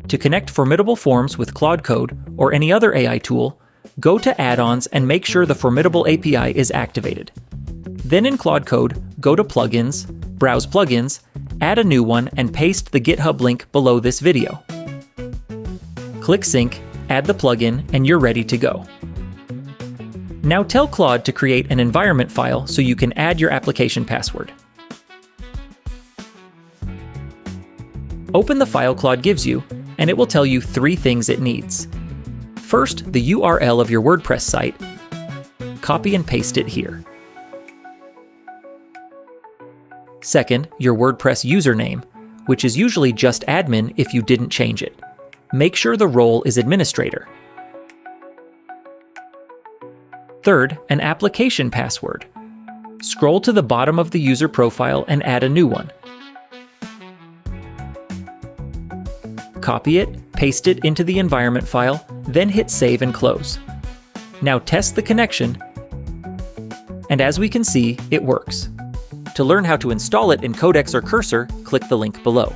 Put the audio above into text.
To connect Formidable Forms with Claude Code or any other AI tool, go to Add-ons and make sure the Formidable API is activated. Then in Claude Code, go to Plugins, browse Plugins, add a new one, and paste the GitHub link below this video. Click Sync, add the plugin, and you're ready to go. Now tell Claude to create an environment file so you can add your application password. Open the file Claude gives you, and it will tell you 3 things it needs. First, the URL of your WordPress site. Copy and paste it here. Second, your WordPress username, which is usually just admin if you didn't change it. Make sure the role is administrator. Third, an application password. Scroll to the bottom of the user profile and add a new one. Copy it, paste it into the environment file, then hit Save and Close. Now test the connection, and as we can see, it works. To learn how to install it in Codex or Cursor, click the link below.